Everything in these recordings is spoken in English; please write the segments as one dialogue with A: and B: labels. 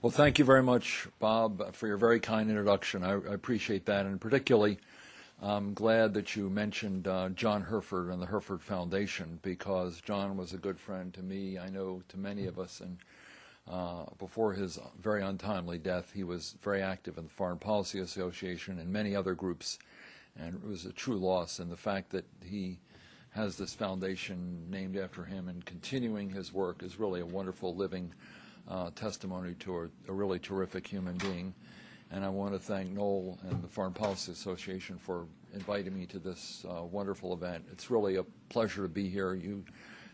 A: Well, thank you very much, Bob, for your very kind introduction. I appreciate that, and particularly I'm glad that you mentioned John Herford and the Herford Foundation, because John was a good friend to me, I know to many of us, and before his very untimely death, he was very active in the Foreign Policy Association and many other groups, and it was a true loss. And the fact that he has this foundation named after him and continuing his work is really a wonderful living testimony to a really terrific human being. And I want to thank Noel and the Foreign Policy Association for inviting me to this wonderful event. It's really a pleasure to be here. You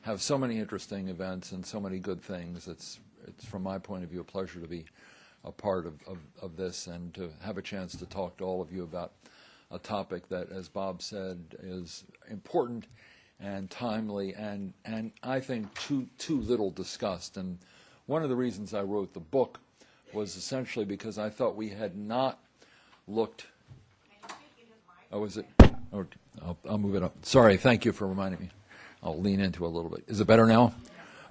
A: have so many interesting events and so many good things. It's from my point of view, a pleasure to be a part of this and to have a chance to talk to all of you about a topic that, as Bob said, is important and timely and I think too little discussed. And one of the reasons I wrote the book was essentially because I thought we had not looked. Oh, is it? Oh, I'll move it up. Sorry, thank you for reminding me. I'll lean into it a little bit. Is it better now?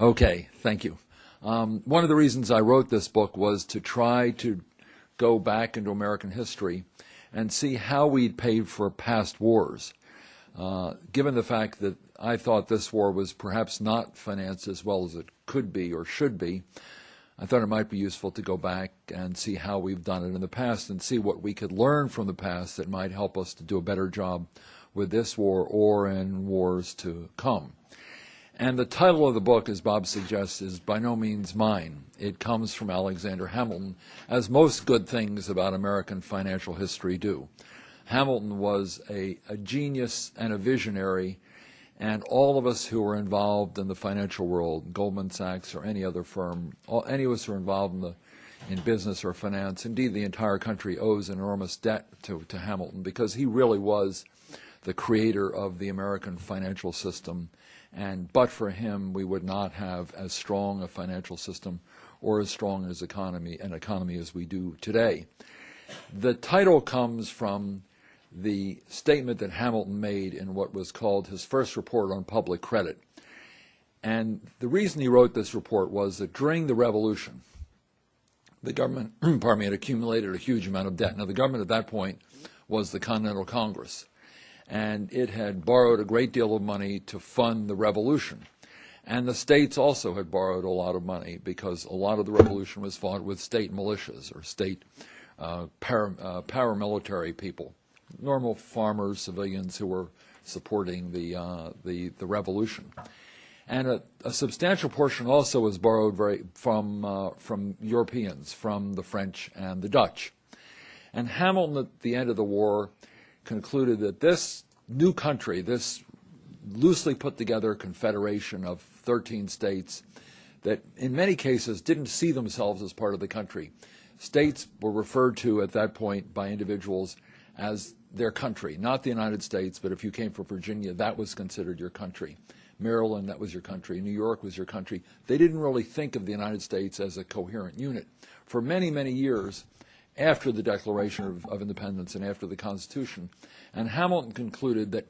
A: Okay, thank you. One of the reasons I wrote this book was to try to go back into American history and see how we'd paid for past wars. Given the fact that I thought this war was perhaps not financed as well as it could be or should be, I thought it might be useful to go back and see how we've done it in the past and see what we could learn from the past that might help us to do a better job with this war or in wars to come. And the title of the book, as Bob suggests, is by no means mine. It comes from Alexander Hamilton, as most good things about American financial history do. Hamilton was a genius and a visionary, and all of us who were involved in the financial world, Goldman Sachs or any other firm, any of us who are involved in business or finance, indeed the entire country owes an enormous debt to Hamilton, because he really was the creator of the American financial system. And but for him, we would not have as strong a financial system or as strong an economy as we do today. The title comes from the statement that Hamilton made in what was called his first report on public credit. And the reason he wrote this report was that during the Revolution, the government, had accumulated a huge amount of debt. Now, the government at that point was the Continental Congress, and it had borrowed a great deal of money to fund the revolution. And the states also had borrowed a lot of money because a lot of the revolution was fought with state militias or state paramilitary people, normal farmers, civilians who were supporting the revolution. And a substantial portion also was borrowed from Europeans, from the French and the Dutch. And Hamilton, at the end of the war, concluded that this new country, this loosely put together confederation of 13 states that in many cases didn't see themselves as part of the country. States were referred to at that point by individuals as their country, not the United States, but if you came from Virginia, that was considered your country. Maryland, that was your country. New York was your country. They didn't really think of the United States as a coherent unit. For many, many years, after the Declaration of Independence and after the Constitution. And Hamilton concluded that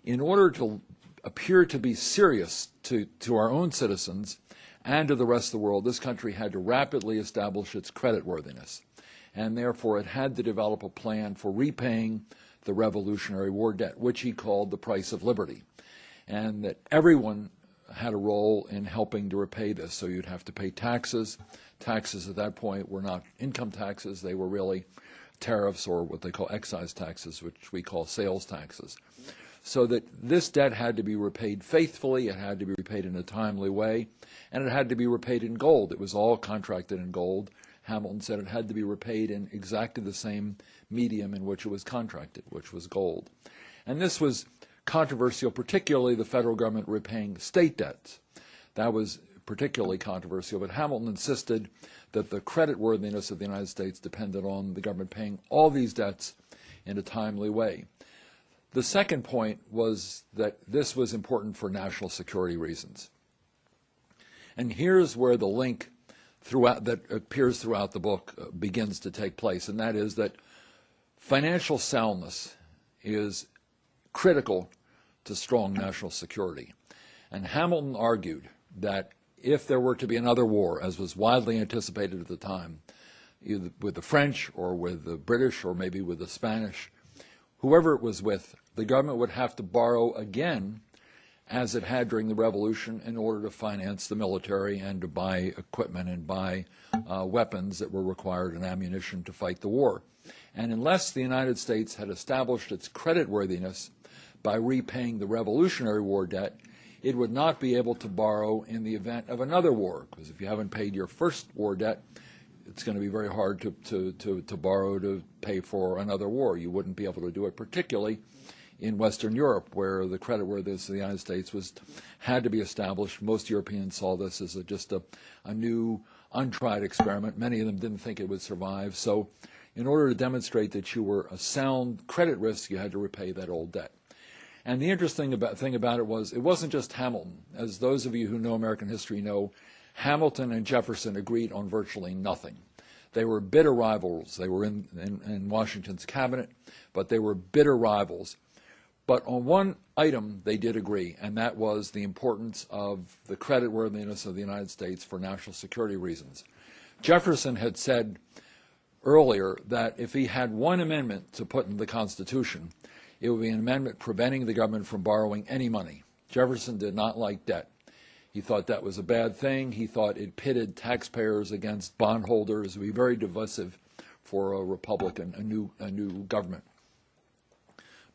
A: in order to appear to be serious to our own citizens and to the rest of the world, this country had to rapidly establish its creditworthiness. And therefore, it had to develop a plan for repaying the Revolutionary War debt, which he called the price of liberty. And that everyone had a role in helping to repay this. So you'd have to pay taxes. Taxes at that point were not income taxes. They were really tariffs, or what they call excise taxes, which we call sales taxes. So that this debt had to be repaid faithfully, it had to be repaid in a timely way, and it had to be repaid in gold. It was all contracted in gold. Hamilton said it had to be repaid in exactly the same medium in which it was contracted, which was gold. And this was controversial, particularly the federal government repaying state debts. That was particularly controversial, but Hamilton insisted that the creditworthiness of the United States depended on the government paying all these debts in a timely way. The second point was that this was important for national security reasons. And here's where the link that appears throughout the book begins to take place, and that is that financial soundness is critical to strong national security. And Hamilton argued that if there were to be another war, as was widely anticipated at the time, either with the French or with the British or maybe with the Spanish, whoever it was with, the government would have to borrow again, as it had during the Revolution, in order to finance the military and to buy equipment and buy weapons that were required and ammunition to fight the war. And unless the United States had established its creditworthiness by repaying the Revolutionary War debt, it would not be able to borrow in the event of another war, because if you haven't paid your first war debt, it's going to be very hard to borrow to pay for another war. You wouldn't be able to do it, particularly in Western Europe, where the creditworthiness of the United States had to be established. Most Europeans saw this as just a new, untried experiment. Many of them didn't think it would survive. So in order to demonstrate that you were a sound credit risk, you had to repay that old debt. And the interesting thing about it wasn't just Hamilton. As those of you who know American history know, Hamilton and Jefferson agreed on virtually nothing. They were bitter rivals. They were in Washington's cabinet, but they were bitter rivals. But on one item they did agree, and that was the importance of the creditworthiness of the United States for national security reasons. Jefferson had said earlier that if he had one amendment to put in the Constitution, it would be an amendment preventing the government from borrowing any money. Jefferson did not like debt. He thought that was a bad thing. He thought it pitted taxpayers against bondholders. It would be very divisive for a Republican, a new government.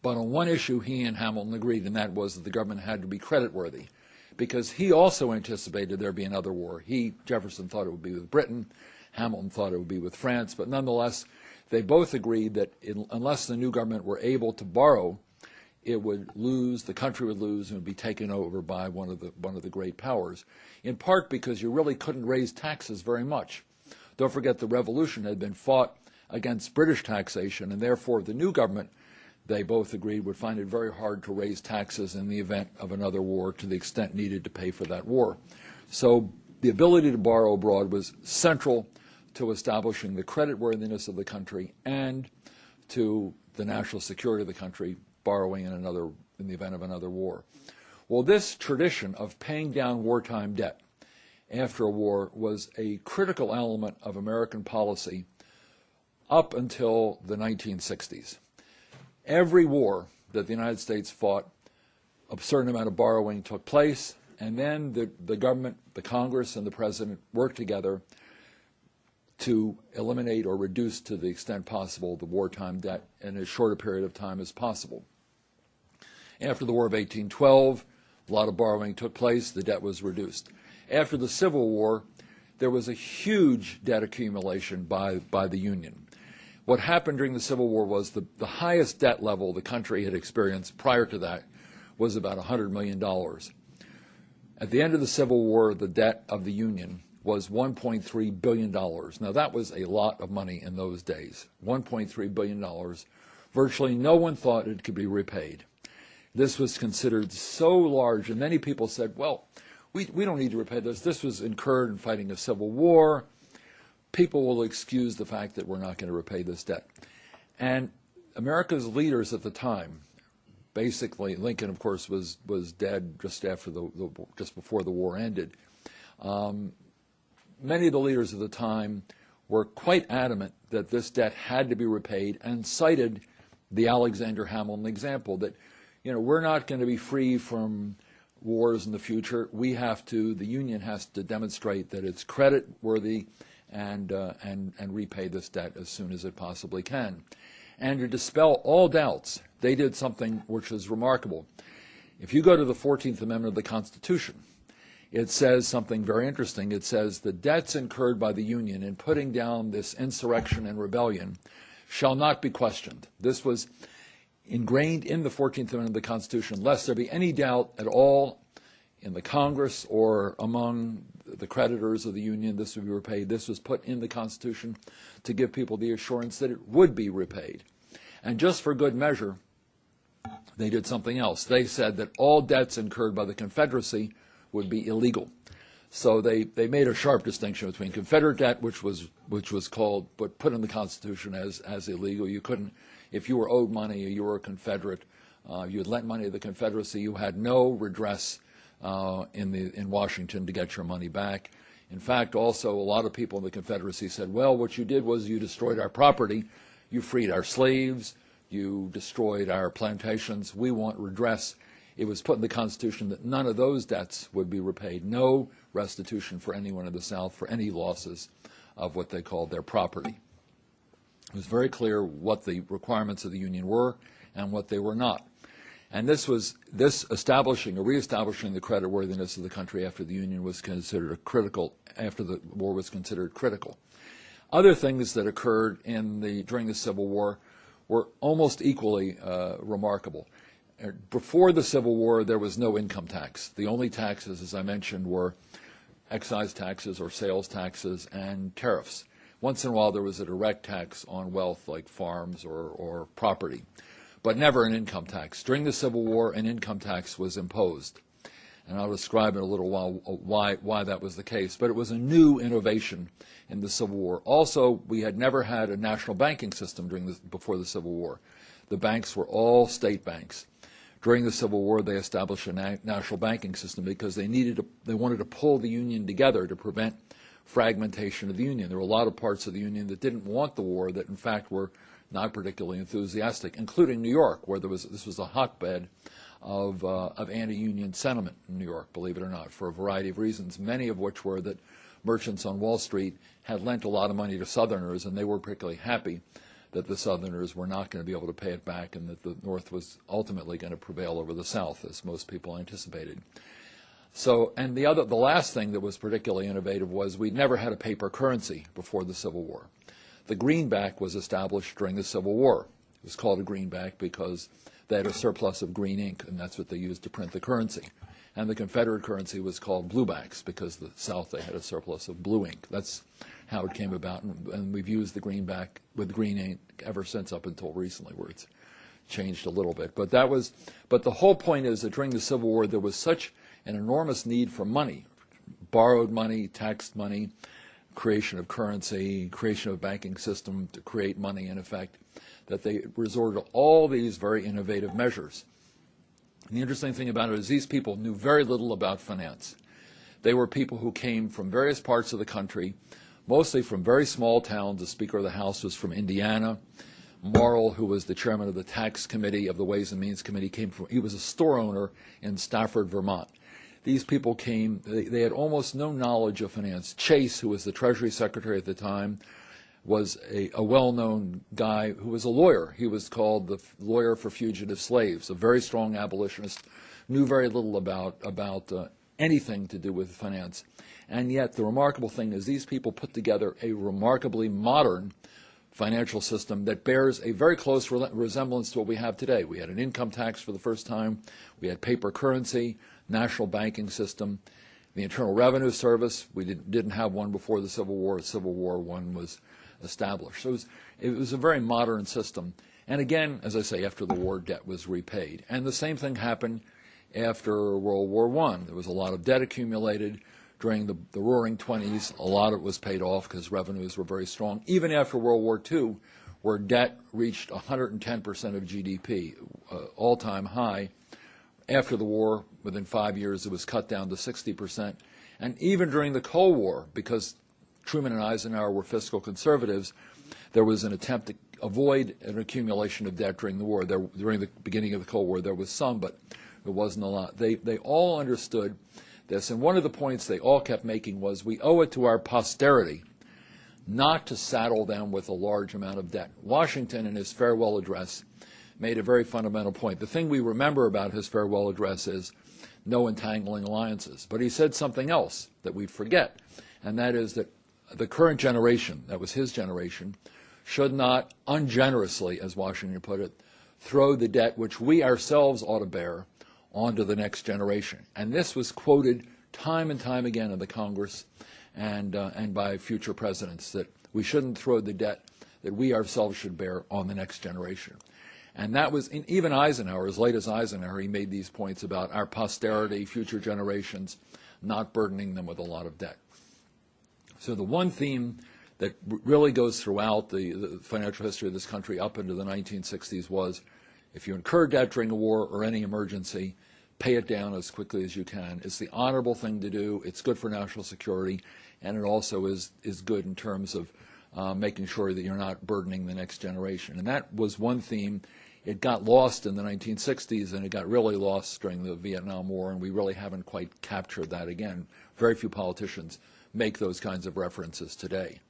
A: But on one issue, he and Hamilton agreed, and that was that the government had to be creditworthy, because he also anticipated there would be another war. Jefferson, thought it would be with Britain. Hamilton thought it would be with France. But nonetheless, they both agreed that unless the new government were able to borrow, it would lose, the country would lose, and would be taken over by one of the great powers, in part because you really couldn't raise taxes very much. Don't forget, the Revolution had been fought against British taxation, and therefore the new government, they both agreed, would find it very hard to raise taxes in the event of another war to the extent needed to pay for that war. So the ability to borrow abroad was central to establishing the creditworthiness of the country and to the national security of the country, borrowing in the event of another war. Well, this tradition of paying down wartime debt after a war was a critical element of American policy up until the 1960s. Every war that the United States fought, a certain amount of borrowing took place, and then the government, the Congress, and the President worked together to eliminate or reduce to the extent possible the wartime debt in as short a period of time as possible. After the War of 1812, a lot of borrowing took place, the debt was reduced. After the Civil War, there was a huge debt accumulation by the Union. What happened during the Civil War was the highest debt level the country had experienced prior to that was about $100 million. At the end of the Civil War, the debt of the Union was $1.3 billion. Now, that was a lot of money in those days, $1.3 billion. Virtually no one thought it could be repaid. This was considered so large, and many people said, well, we don't need to repay this. This was incurred in fighting a civil war. People will excuse the fact that we're not going to repay this debt. And America's leaders at the time, basically, Lincoln, of course, was dead just after just before the war ended. Many of the leaders of the time were quite adamant that this debt had to be repaid and cited the Alexander Hamilton example that, we're not going to be free from wars in the future. The Union has to demonstrate that it's credit worthy and repay this debt as soon as it possibly can. And to dispel all doubts, they did something which was remarkable. If you go to the 14th Amendment of the Constitution, it says something very interesting. It says the debts incurred by the Union in putting down this insurrection and rebellion shall not be questioned. This was ingrained in the 14th Amendment of the Constitution, lest there be any doubt at all in the Congress or among the creditors of the Union this would be repaid. This was put in the Constitution to give people the assurance that it would be repaid. And just for good measure, they did something else. They said that all debts incurred by the Confederacy would be illegal. So they made a sharp distinction between Confederate debt, which was called, but put in the Constitution as illegal. You couldn't, if you were owed money or you were a Confederate, you had lent money to the Confederacy, you had no redress in Washington to get your money back. In fact, also, a lot of people in the Confederacy said, well, what you did was you destroyed our property, you freed our slaves, you destroyed our plantations, we want redress. It was put in the Constitution that none of those debts would be repaid, no restitution for anyone in the South for any losses of what they called their property. It was very clear what the requirements of the Union were and what they were not. And this establishing or reestablishing the creditworthiness of the country after the Union was considered after the war was considered critical. Other things that occurred during the Civil War were almost equally remarkable. Before the Civil War, there was no income tax. The only taxes, as I mentioned, were excise taxes or sales taxes and tariffs. Once in a while, there was a direct tax on wealth like farms or property, but never an income tax. During the Civil War, an income tax was imposed. And I'll describe in a little while why that was the case. But it was a new innovation in the Civil War. Also, we had never had a national banking system before the Civil War. The banks were all state banks. During the Civil War, they established a national banking system because they wanted to pull the Union together to prevent fragmentation of the Union. There were a lot of parts of the Union that didn't want the war, that in fact were not particularly enthusiastic, including New York, where this was a hotbed of anti-Union sentiment in New York, believe it or not, for a variety of reasons, many of which were that merchants on Wall Street had lent a lot of money to Southerners, and they were particularly happy that the Southerners were not going to be able to pay it back and that the North was ultimately going to prevail over the South, as most people anticipated. So, and the last thing that was particularly innovative was we'd never had a paper currency before the Civil War. The greenback was established during the Civil War. It was called a greenback because they had a surplus of green ink, and that's what they used to print the currency. And the Confederate currency was called bluebacks because the South, they had a surplus of blue ink. That's how it came about, and we've used the greenback with green ink ever since up until recently, where it's changed a little bit. But the whole point is that during the Civil War, there was such an enormous need for money, borrowed money, taxed money, creation of currency, creation of a banking system to create money, in effect, that they resorted to all these very innovative measures. And the interesting thing about it is these people knew very little about finance. They were people who came from various parts of the country, mostly from very small towns. The Speaker of the House was from Indiana. Morrill, who was the chairman of the Tax Committee of the Ways and Means Committee, he was a store owner in Stafford, Vermont. These people came, they had almost no knowledge of finance. Chase, who was the Treasury Secretary at the time, was a well-known guy who was a lawyer. He was called the lawyer for fugitive slaves, a very strong abolitionist, knew very little about anything to do with finance. And yet the remarkable thing is these people put together a remarkably modern financial system that bears a very close resemblance to what we have today. We had an income tax for the first time. We had paper currency, national banking system, the Internal Revenue Service. We didn't have one before the Civil War. Civil War one was established. So it was a very modern system. And again, as I say, after the war, debt was repaid. And the same thing happened after World War I. There was a lot of debt accumulated during the Roaring '20s. A lot of it was paid off because revenues were very strong. Even after World War II, where debt reached 110% of GDP, all-time high. After the war, within 5 years, it was cut down to 60%. And even during the Cold War, because Truman and Eisenhower were fiscal conservatives, there was an attempt to avoid an accumulation of debt during the war. During the beginning of the Cold War, there was some, but it wasn't a lot. They all understood this, and one of the points they all kept making was we owe it to our posterity not to saddle them with a large amount of debt. Washington, in his farewell address, made a very fundamental point. The thing we remember about his farewell address is no entangling alliances. But he said something else that we forget, and that is that the current generation, that was his generation, should not ungenerously, as Washington put it, throw the debt which we ourselves ought to bear onto the next generation. And this was quoted time and time again in the Congress and by future presidents, that we shouldn't throw the debt that we ourselves should bear on the next generation. And that was, even Eisenhower, as late as Eisenhower, he made these points about our posterity, future generations, not burdening them with a lot of debt. So the one theme that really goes throughout the financial history of this country up into the 1960s was if you incur debt during a war or any emergency, pay it down as quickly as you can. It's the honorable thing to do. It's good for national security, and it also is good in terms of making sure that you're not burdening the next generation. And that was one theme. It got lost in the 1960s, and it got really lost during the Vietnam War, and we really haven't quite captured that again. Very few politicians make those kinds of references today.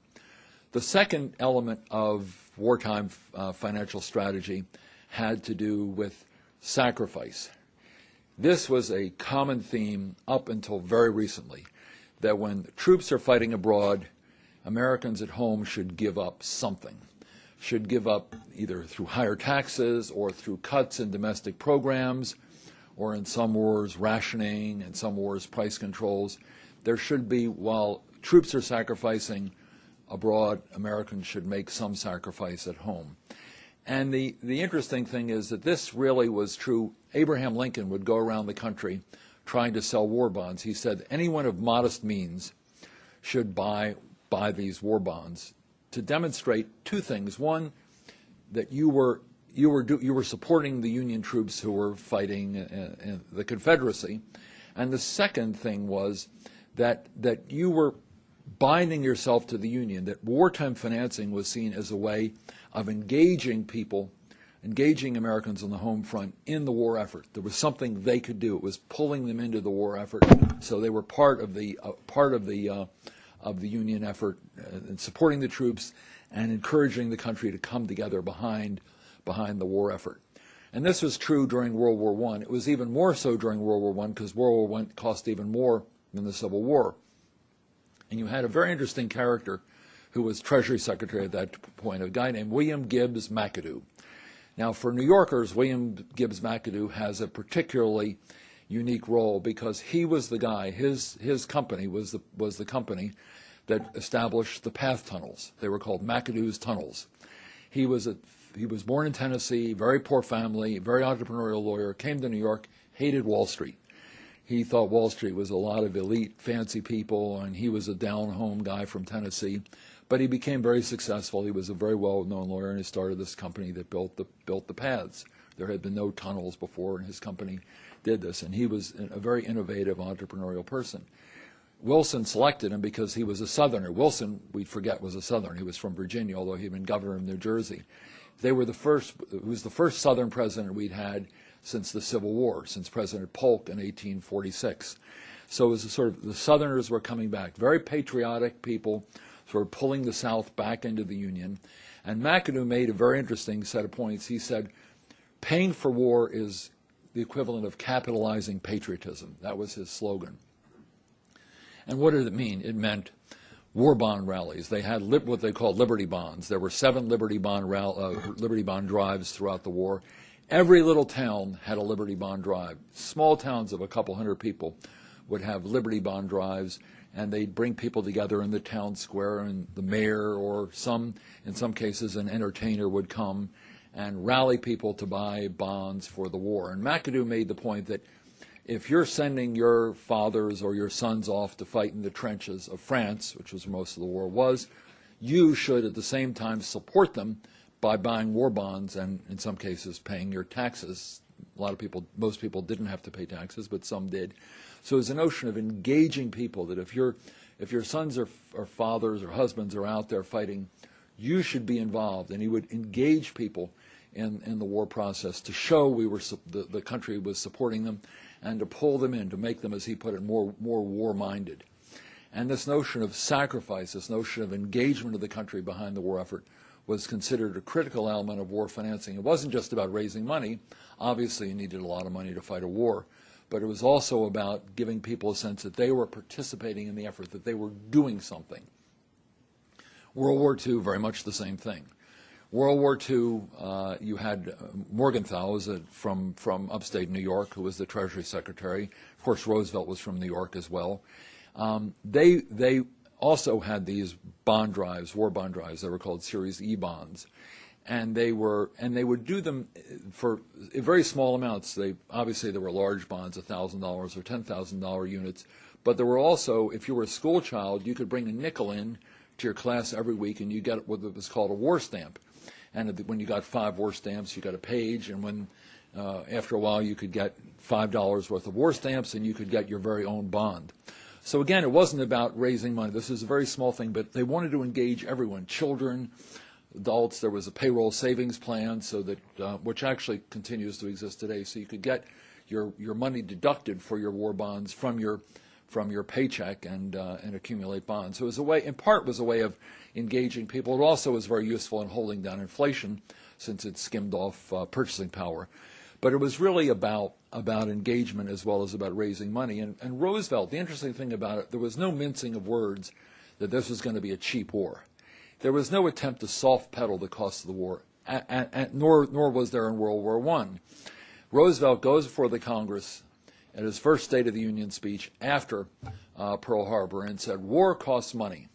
A: The second element of wartime financial strategy had to do with sacrifice. This was a common theme up until very recently, that when the troops are fighting abroad, Americans at home should give up something, should give up either through higher taxes or through cuts in domestic programs, or in some wars rationing, in some wars price controls. There should be, while troops are sacrificing abroad, Americans should make some sacrifice at home. And the interesting thing is that this really was true. Abraham Lincoln would go around the country trying to sell war bonds. He said anyone of modest means should buy these war bonds to demonstrate two things. One, that you were supporting the Union troops who were fighting in the Confederacy, and the second thing was that you were binding yourself to the Union, that wartime financing was seen as a way of engaging people, engaging Americans on the home front in the war effort. There was something they could do. It was pulling them into the war effort, so they were part of the Union effort in supporting the troops and encouraging the country to come together behind the war effort. And this was true during World War I. It was even more so during World War I because World War I cost even more than the Civil War. And you had a very interesting character who was Treasury Secretary at that point, a guy named William Gibbs McAdoo. Now, for New Yorkers, William Gibbs McAdoo has a particularly unique role because he was the guy, his company was the company that established the path tunnels. They were called McAdoo's Tunnels. He was born in Tennessee, very poor family, very entrepreneurial lawyer, came to New York, hated Wall Street. He thought Wall Street was a lot of elite, fancy people, and he was a down-home guy from Tennessee. But he became very successful. He was a very well-known lawyer, and he started this company that built the paths. There had been no tunnels before, and his company did this. And he was a very innovative, entrepreneurial person. Wilson selected him because he was a Southerner. Wilson, we forget, was a Southerner. He was from Virginia, although he'd been governor of New Jersey. He was the first Southern president we'd had since the Civil War, since President Polk in 1846. So it was sort of the Southerners were coming back, very patriotic people, sort of pulling the South back into the Union. And McAdoo made a very interesting set of points. He said, paying for war is the equivalent of capitalizing patriotism. That was his slogan. And what did it mean? It meant war bond rallies. They had what they called Liberty Bonds. There were 7 Liberty Bond drives throughout the war. Every little town had a Liberty Bond drive. Small towns of a couple hundred people would have Liberty Bond drives, and they'd bring people together in the town square, and the mayor or in some cases, an entertainer would come and rally people to buy bonds for the war. And McAdoo made the point that if you're sending your fathers or your sons off to fight in the trenches of France, which was where most of the war was, you should at the same time support them by buying war bonds and, in some cases, paying your taxes. Most people didn't have to pay taxes, but some did. So there's a notion of engaging people that if your sons or fathers or husbands are out there fighting, you should be involved. And he would engage people in the war process to show the country was supporting them and to pull them in, to make them, as he put it, more war-minded. And this notion of sacrifice, this notion of engagement of the country behind the war effort, was considered a critical element of war financing. It wasn't just about raising money. Obviously, you needed a lot of money to fight a war. But it was also about giving people a sense that they were participating in the effort, that they were doing something. World War II, very much the same thing. World War II, you had Morgenthau from upstate New York, who was the Treasury Secretary. Of course, Roosevelt was from New York as well. They also had these bond drives, war bond drives. They were called Series E bonds, and they would do them for very small amounts. Obviously there were large bonds, $1,000 or $10,000 units, but there were also, if you were a school child, you could bring a nickel in to your class every week, and you get what was called a war stamp. And when you got 5 war stamps, you got a page, and when After a while, you could get $5 worth of war stamps, and you could get your very own bond. So again, it wasn't about raising money. This is a very small thing, but they wanted to engage everyone, children, adults. There was a payroll savings plan, so that which actually continues to exist today. So you could get your money deducted for your war bonds from your paycheck and accumulate bonds. So it was a way, in part, was a way of engaging people. It also was very useful in holding down inflation, since it skimmed off purchasing power. But it was really about engagement as well as about raising money. And Roosevelt, the interesting thing about it, there was no mincing of words that this was going to be a cheap war. There was no attempt to soft pedal the cost of the war, nor was there in World War I. Roosevelt goes before the Congress at his first State of the Union speech after Pearl Harbor and said, war costs money.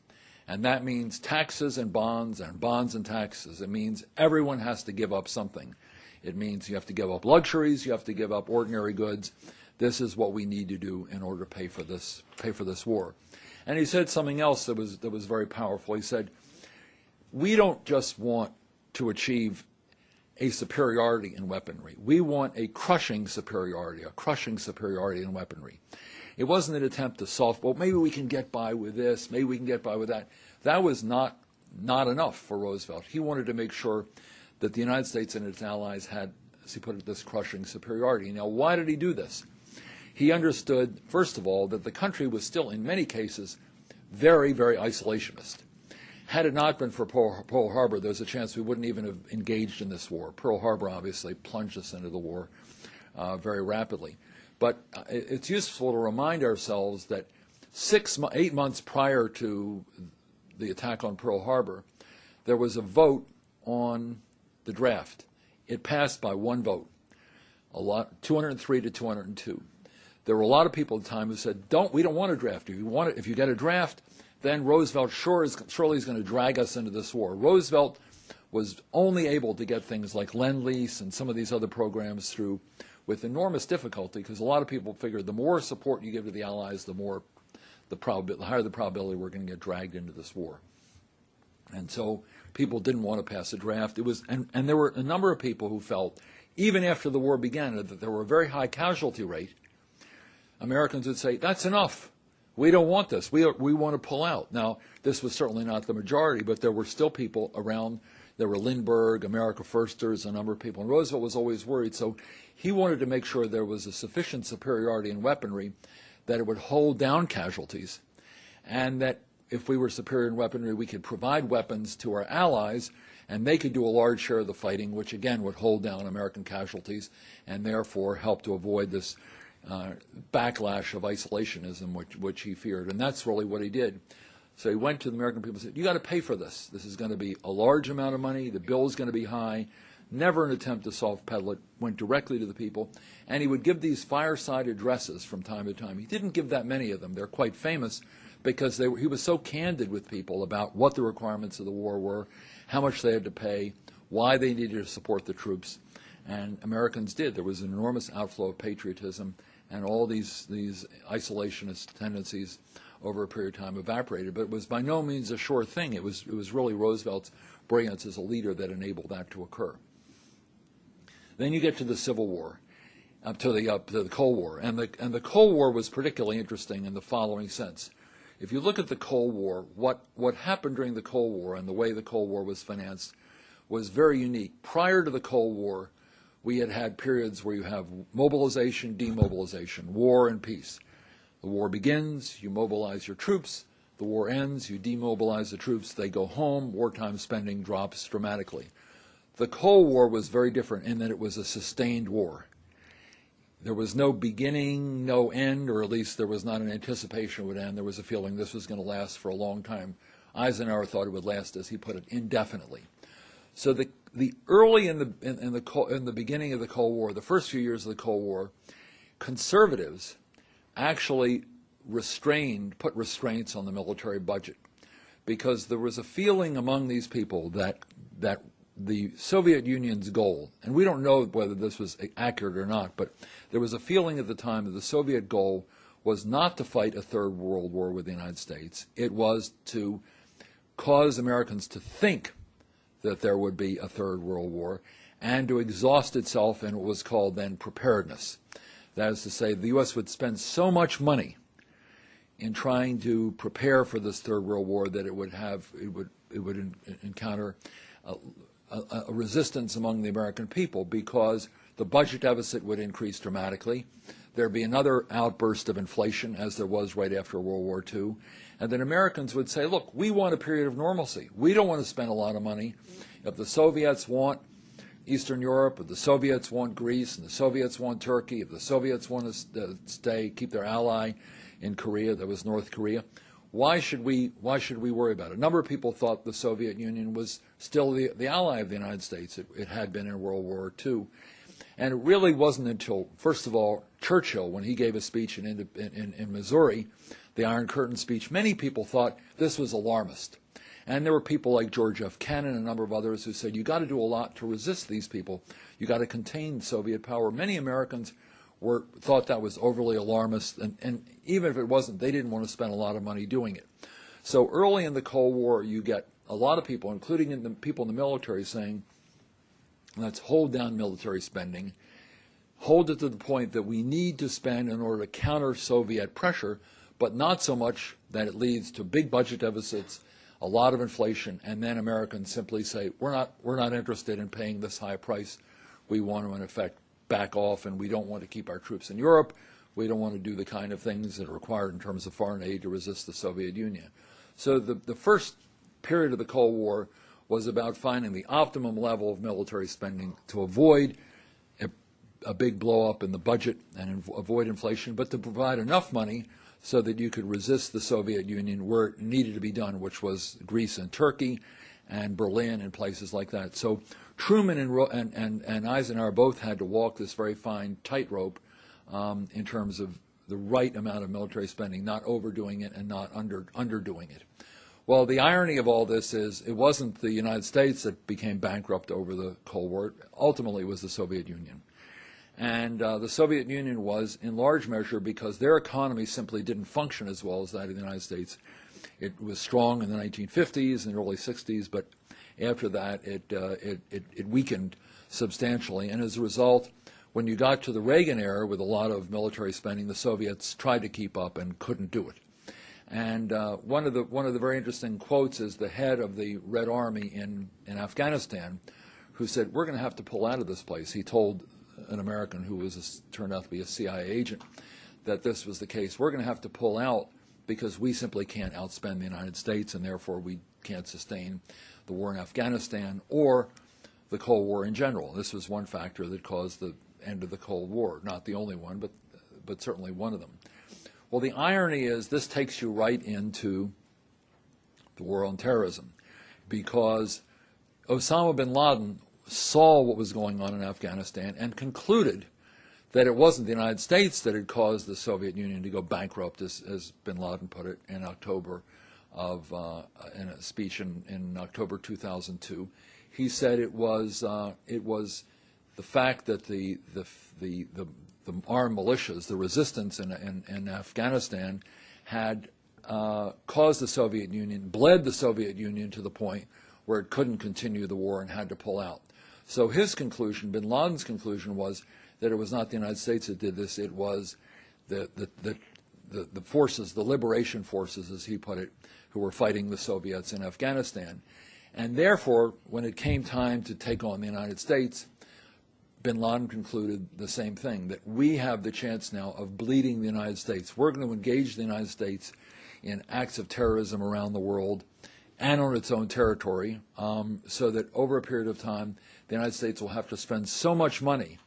A: And that means taxes and bonds and taxes. It means everyone has to give up something. It means you have to give up luxuries, you have to give up ordinary goods. This is what we need to do in order to pay for this war. And he said something else that was very powerful. He said, we don't just want to achieve a superiority in weaponry. We want a crushing superiority in weaponry. It wasn't an attempt to soft, well, maybe we can get by with this, maybe we can get by with that. That was not enough for Roosevelt. He wanted to make sure that the United States and its allies had, as he put it, this crushing superiority. Now, why did he do this? He understood, first of all, that the country was still, in many cases, very, very isolationist. Had it not been for Pearl Harbor, there's a chance we wouldn't even have engaged in this war. Pearl Harbor obviously plunged us into the war very rapidly. But it's useful to remind ourselves that 8 months prior to the attack on Pearl Harbor, there was a vote on the draft. It passed by one vote, 203 to 202. There were a lot of people at the time who said, we don't want a draft. If you get a draft, then Roosevelt surely is going to drag us into this war. Roosevelt was only able to get things like Lend-Lease and some of these other programs through with enormous difficulty, because a lot of people figured the more support you give to the Allies, the higher the probability we're going to get dragged into this war. And so people didn't want to pass a draft. And there were a number of people who felt, even after the war began, that there were a very high casualty rate. Americans would say, that's enough. We don't want this. We want to pull out. Now, this was certainly not the majority, but there were still people around. There were Lindbergh, America Firsters, a number of people. And Roosevelt was always worried. So he wanted to make sure there was a sufficient superiority in weaponry that it would hold down casualties, and that if we were superior in weaponry, we could provide weapons to our allies, and they could do a large share of the fighting, which again would hold down American casualties and therefore help to avoid this backlash of isolationism, which he feared. And that's really what he did. So he went to the American people and said, you got to pay for this. This is going to be a large amount of money. The bill is going to be high. Never an attempt to soft pedal it. Went directly to the people. And he would give these fireside addresses from time to time. He didn't give that many of them. They're quite famous because he was so candid with people about what the requirements of the war were, how much they had to pay, why they needed to support the troops. And Americans did. There was an enormous outflow of patriotism, and all these isolationist tendencies over a period of time evaporated. But it was by no means a sure thing. It was really Roosevelt's brilliance as a leader that enabled that to occur. Then you get to the Civil War, to the Cold War, and the Cold War was particularly interesting in the following sense. If you look at the Cold War, what happened during the Cold War and the way the Cold War was financed was very unique. Prior to the Cold War, we had periods where you have mobilization, demobilization, war and peace. The war begins, you mobilize your troops. The war ends, you demobilize the troops, they go home, wartime spending drops dramatically. The Cold War was very different in that it was a sustained war. There was no beginning, no end, or at least there was not an anticipation it would end. There was a feeling this was going to last for a long time. Eisenhower thought it would last, as he put it, indefinitely. So the early in the beginning of the Cold War, the first few years of the Cold War, conservatives actually put restraints on the military budget, because there was a feeling among these people that the Soviet Union's goal, and we don't know whether this was accurate or not, but there was a feeling at the time that the Soviet goal was not to fight a third world war with the United States. It was to cause Americans to think that there would be a third world war, and to exhaust itself in what was called then preparedness. That is to say, the U.S. would spend so much money in trying to prepare for this Third World War that it would encounter a resistance among the American people, because the budget deficit would increase dramatically. There'd be another outburst of inflation, as there was right after World War II. And then Americans would say, look, we want a period of normalcy. We don't want to spend a lot of money. If the Soviets want Eastern Europe, if the Soviets want Greece, and the Soviets want Turkey, if the Soviets want to keep their ally in Korea, that was North Korea, why should we worry about it? A number of people thought the Soviet Union was still the ally of the United States. It had been in World War II. And it really wasn't until, first of all, Churchill, when he gave a speech in Missouri, the Iron Curtain speech, many people thought this was alarmist. And there were people like George F. Kennan and a number of others who said, you got to do a lot to resist these people. You got to contain Soviet power. Many Americans thought that was overly alarmist, and even if it wasn't, they didn't want to spend a lot of money doing it. So early in the Cold War, you get a lot of people, including the people in the military, saying, let's hold down military spending, hold it to the point that we need to spend in order to counter Soviet pressure, but not so much that it leads to big budget deficits, a lot of inflation, and then Americans simply say, we're not interested in paying this high price. We want to, in effect, back off, and we don't want to keep our troops in Europe. We don't want to do the kind of things that are required in terms of foreign aid to resist the Soviet Union. So the first period of the Cold War was about finding the optimum level of military spending to avoid a big blow-up in the budget and avoid inflation, but to provide enough money so that you could resist the Soviet Union where it needed to be done, which was Greece and Turkey and Berlin and places like that. So Truman and Eisenhower both had to walk this very fine tightrope in terms of the right amount of military spending, not overdoing it and not underdoing it. Well, the irony of all this is it wasn't the United States that became bankrupt over the Cold War. Ultimately, it was the Soviet Union. And the Soviet Union was, in large measure, because their economy simply didn't function as well as that of the United States. It was strong in the 1950s and early 60s, but after that, it weakened substantially. And as a result, when you got to the Reagan era with a lot of military spending, the Soviets tried to keep up and couldn't do it. And one of the very interesting quotes is the head of the Red Army in Afghanistan, who said, we're going to have to pull out of this place. He told an American who turned out to be a CIA agent that this was the case. We're going to have to pull out because we simply can't outspend the United States, and therefore we can't sustain the war in Afghanistan or the Cold War in general. This was one factor that caused the end of the Cold War. Not the only one, but certainly one of them. Well, the irony is this takes you right into the war on terrorism, because Osama bin Laden saw what was going on in Afghanistan and concluded that it wasn't the United States that had caused the Soviet Union to go bankrupt, as bin Laden put it in October in a speech in October 2002. He said it was the fact that the armed militias, the resistance in Afghanistan, had caused the Soviet Union, bled the Soviet Union to the point where it couldn't continue the war and had to pull out. So his conclusion, bin Laden's conclusion, was that it was not the United States that did this, it was the forces, the liberation forces, as he put it, who were fighting the Soviets in Afghanistan. And therefore, when it came time to take on the United States, bin Laden concluded the same thing, that we have the chance now of bleeding the United States. We're going to engage the United States in acts of terrorism around the world and on its own territory, so that over a period of time, the United States will have to spend so much money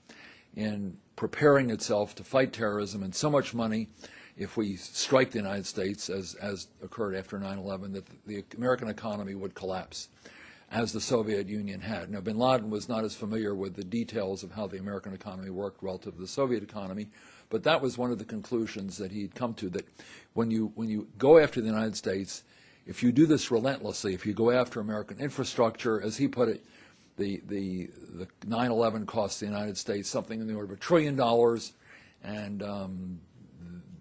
A: in preparing itself to fight terrorism, and so much money if we strike the United States, as occurred after 9/11, that the American economy would collapse, as the Soviet Union had. Now, bin Laden was not as familiar with the details of how the American economy worked relative to the Soviet economy, but that was one of the conclusions that he'd come to, that when you go after the United States, if you do this relentlessly, if you go after American infrastructure, as he put it, the 9/11 cost the United States something in the order of $1 trillion, and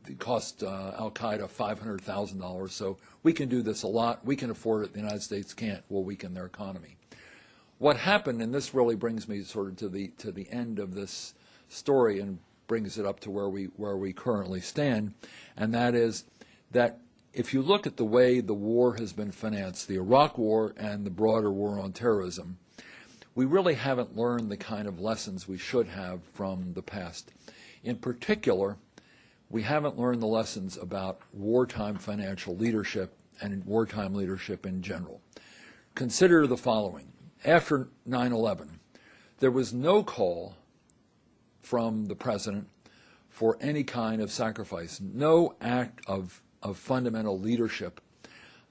A: it cost Al-Qaeda $500,000. So we can do this a lot. We can afford it. The United States can't. We'll weaken their economy. what happened, and this really brings me sort of to the end of this story and brings it up to where we currently stand, and that is that if you look at the way the war has been financed, the Iraq War and the broader war on terrorism, we really haven't learned the kind of lessons we should have from the past. In particular, we haven't learned the lessons about wartime financial leadership and wartime leadership in general. Consider the following. After 9/11, there was no call from the president for any kind of sacrifice, no act of fundamental leadership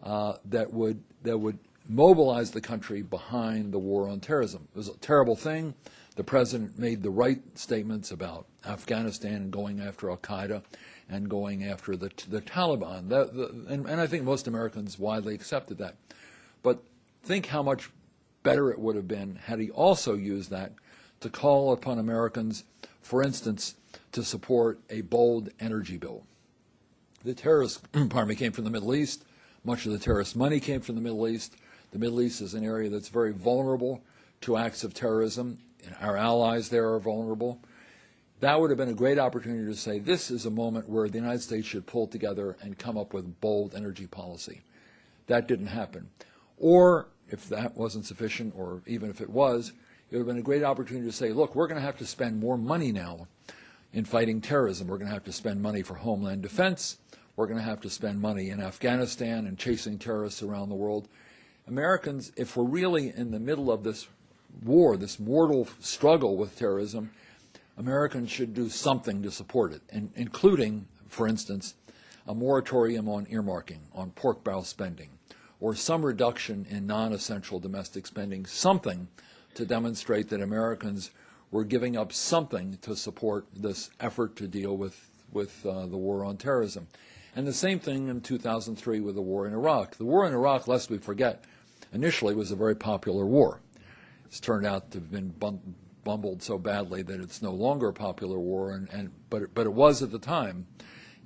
A: that would mobilize the country behind the war on terrorism. It was a terrible thing. The president made the right statements about Afghanistan and going after al-Qaeda and going after the Taliban. And I think most Americans widely accepted that. But think how much better it would have been had he also used that to call upon Americans, for instance, to support a bold energy bill. The terrorist came from the Middle East. Much of the terrorist money came from the Middle East. The Middle East is an area that's very vulnerable to acts of terrorism. And our allies there are vulnerable. That would have been a great opportunity to say this is a moment where the United States should pull together and come up with bold energy policy. That didn't happen. Or if that wasn't sufficient, or even if it was, it would have been a great opportunity to say, look, we're going to have to spend more money now in fighting terrorism. We're going to have to spend money for homeland defense. We're going to have to spend money in Afghanistan and chasing terrorists around the world. Americans, if we're really in the middle of this war, this mortal struggle with terrorism, Americans should do something to support it, including, for instance, a moratorium on earmarking, on pork barrel spending, or some reduction in non-essential domestic spending, something to demonstrate that Americans were giving up something to support this effort to deal with the war on terrorism. And the same thing in 2003 with the war in Iraq. The war in Iraq, lest we forget, initially was a very popular war. It's turned out to have been bumbled so badly that it's no longer a popular war, but it was at the time.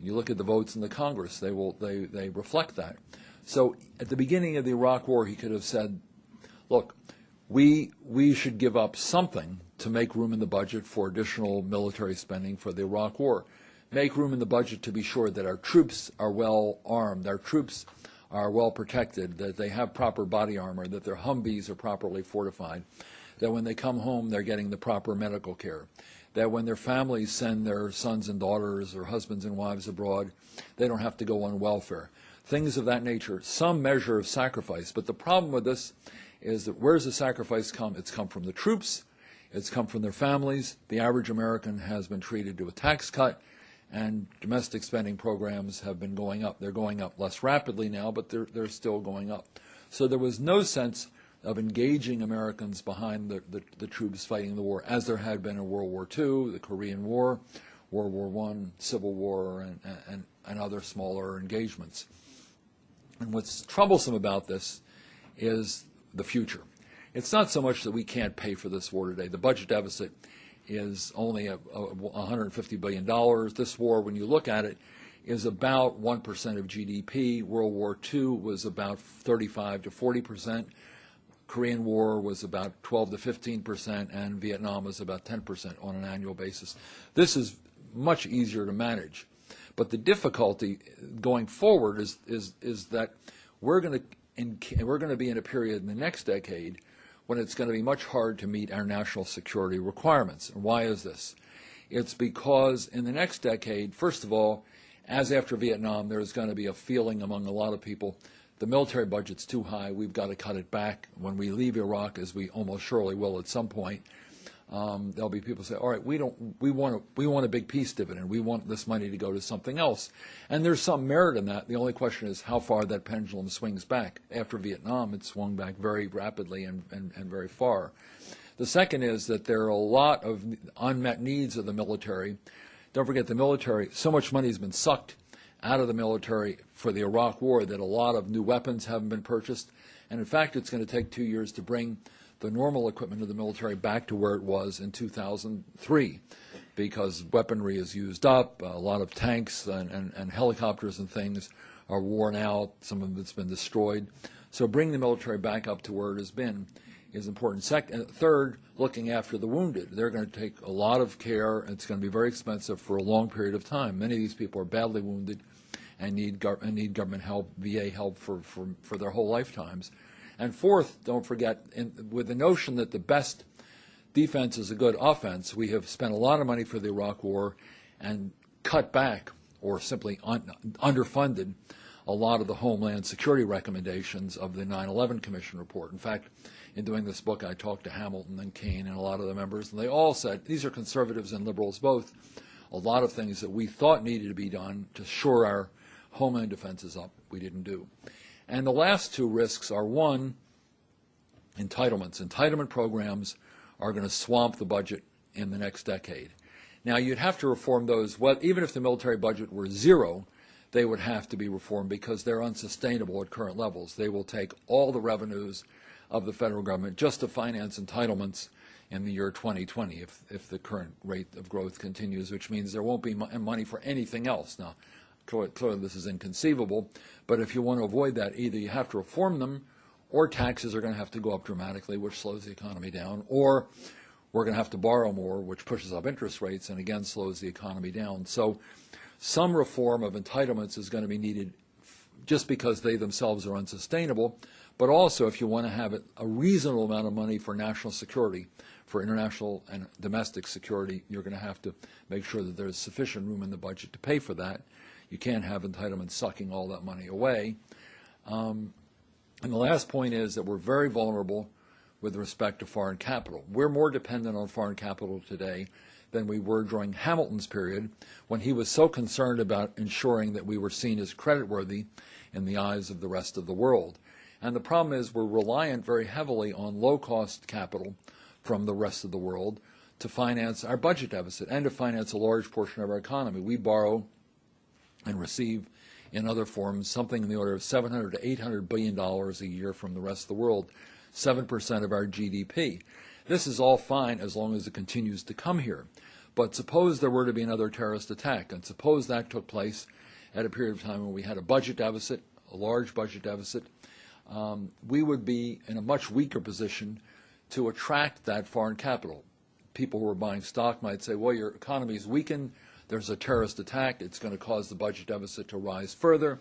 A: You look at the votes in the Congress; they reflect that. So at the beginning of the Iraq War, he could have said, "Look, we should give up something to make room in the budget for additional military spending for the Iraq War. Make room in the budget to be sure that our troops are well armed, our troops are well protected, that they have proper body armor, that their Humvees are properly fortified, that when they come home they're getting the proper medical care, that when their families send their sons and daughters or husbands and wives abroad, they don't have to go on welfare." Things of that nature, some measure of sacrifice. But the problem with this is that where does the sacrifice come? It's come from the troops, it's come from their families. The average American has been treated to a tax cut, and domestic spending programs have been going up. They're going up less rapidly now, but they're still going up. So there was no sense of engaging Americans behind the troops fighting the war, as there had been in World War II, the Korean War, World War I, Civil War, and other smaller engagements. And what's troublesome about this is the future. It's not so much that we can't pay for this war today. The budget deficit is only $150 billion. This war, when you look at it, is about 1% of GDP. World War II was about 35 to 40%. Korean War was about 12 to 15%, and Vietnam was about 10% on an annual basis. This is much easier to manage. But the difficulty going forward is that we're going to be in a period in the next decade when it's going to be much harder to meet our national security requirements. And why is this? It's because in the next decade, first of all, as after Vietnam, there's going to be a feeling among a lot of people, the military budget's too high, we've got to cut it back. When we leave Iraq, as we almost surely will at some point, there'll be people say, all right, we want a big peace dividend. We want this money to go to something else. And there's some merit in that. The only question is how far that pendulum swings back. After Vietnam, it swung back very rapidly and very far. The second is that there are a lot of unmet needs of the military. Don't forget the military, so much money has been sucked out of the military for the Iraq War that a lot of new weapons haven't been purchased. And in fact, it's going to take 2 years to bring the normal equipment of the military back to where it was in 2003 because weaponry is used up, a lot of tanks and helicopters and things are worn out, some of it's been destroyed. So bring the military back up to where it has been is important. Third, looking after the wounded. They're going to take a lot of care. It's going to be very expensive for a long period of time. Many of these people are badly wounded and need government help, VA help for their whole lifetimes. And fourth, don't forget, with the notion that the best defense is a good offense, we have spent a lot of money for the Iraq War and cut back or simply underfunded a lot of the Homeland Security recommendations of the 9/11 Commission report. In fact, in doing this book, I talked to Hamilton and Kane and a lot of the members, and they all said, these are conservatives and liberals both, a lot of things that we thought needed to be done to shore our Homeland defenses up, we didn't do. And the last two risks are, one, entitlements. Entitlement programs are going to swamp the budget in the next decade. Now, you'd have to reform those. Well, even if the military budget were zero, they would have to be reformed because they're unsustainable at current levels. They will take all the revenues of the federal government just to finance entitlements in the year 2020 if the current rate of growth continues, which means there won't be money for anything else. Now, clearly this is inconceivable, but if you want to avoid that, either you have to reform them or taxes are going to have to go up dramatically, which slows the economy down, or we're going to have to borrow more, which pushes up interest rates and again slows the economy down. So some reform of entitlements is going to be needed just because they themselves are unsustainable, but also if you want to have a reasonable amount of money for national security, for international and domestic security, you're going to have to make sure that there's sufficient room in the budget to pay for that. You can't have entitlements sucking all that money away. And the last point is that we're very vulnerable with respect to foreign capital. We're more dependent on foreign capital today than we were during Hamilton's period, when he was so concerned about ensuring that we were seen as creditworthy in the eyes of the rest of the world. And the problem is we're reliant very heavily on low-cost capital from the rest of the world to finance our budget deficit and to finance a large portion of our economy. We borrow and receive in other forms something in the order of $700 to $800 billion a year from the rest of the world, 7% of our GDP. This is all fine as long as it continues to come here. But suppose there were to be another terrorist attack, and suppose that took place at a period of time when we had a budget deficit, a large budget deficit, we would be in a much weaker position to attract that foreign capital. People who are buying stock might say, well, your economy is weakened, there's a terrorist attack, it's going to cause the budget deficit to rise further.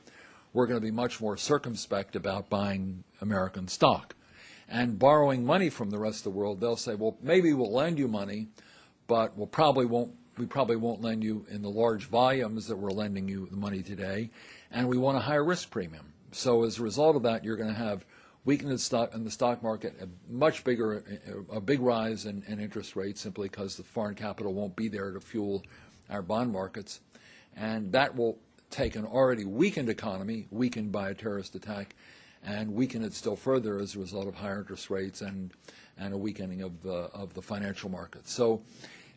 A: We're going to be much more circumspect about buying American stock. And borrowing money from the rest of the world, they'll say, well, maybe we'll lend you money, but we probably won't lend you in the large volumes that we're lending you the money today, and we want a higher risk premium. So as a result of that, you're going to have weakness in the stock market, a big rise in interest rates simply because the foreign capital won't be there to fuel our bond markets, and that will take an already weakened economy, weakened by a terrorist attack, and weaken it still further as a result of higher interest rates and a weakening of the financial markets. So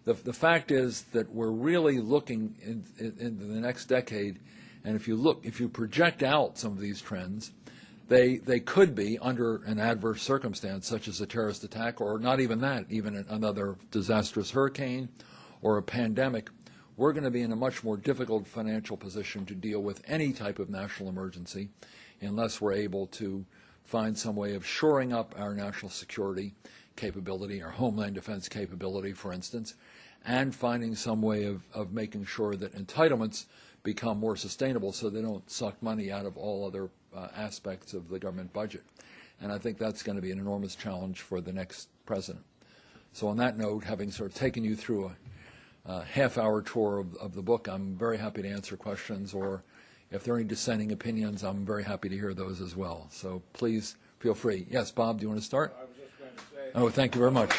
A: the fact is that we're really looking into the next decade, and if you project out some of these trends, they could be under an adverse circumstance such as a terrorist attack, or not even that, even another disastrous hurricane or a pandemic. We're going to be in a much more difficult financial position to deal with any type of national emergency unless we're able to find some way of shoring up our national security capability, our homeland defense capability, for instance, and finding some way of making sure that entitlements become more sustainable so they don't suck money out of all other aspects of the government budget. And I think that's going to be an enormous challenge for the next president. So on that note, having sort of taken you through a half-hour tour of the book, I'm very happy to answer questions, or if there are any dissenting opinions, I'm very happy to hear those as well. So please feel free. Yes, Bob, do you want to start?
B: I was just going to say.
A: Oh, thank you very much.